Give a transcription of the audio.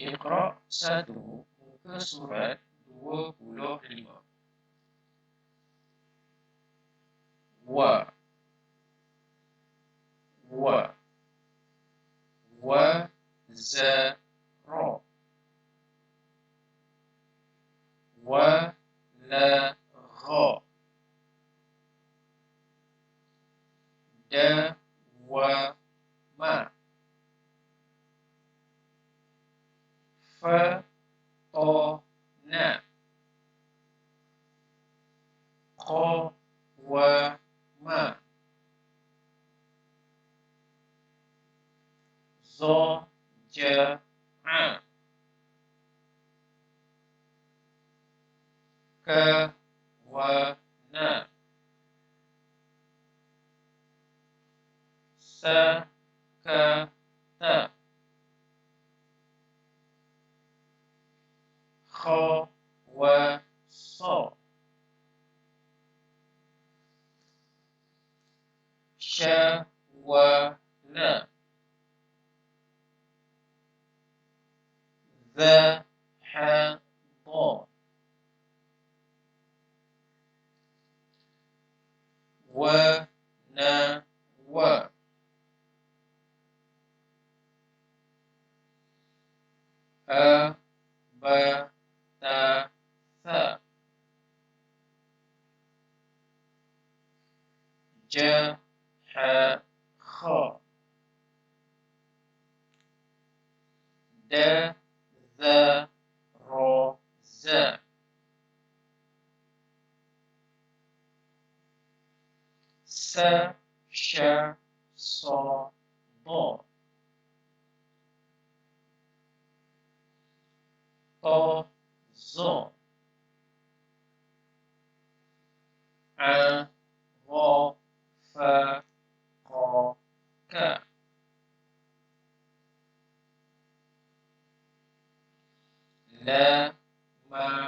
Iqra 1 muka surat 25. Wa wa wa za ra wa la gha da wa ma fa ta na qa wa ma za ja a ka wa na sa ka ta kha wa sa sha wa la za ha da wa na wa ha ba ta tha ja ha kha da za ra za sa sha sa da ta za a ra fa qa ka la ma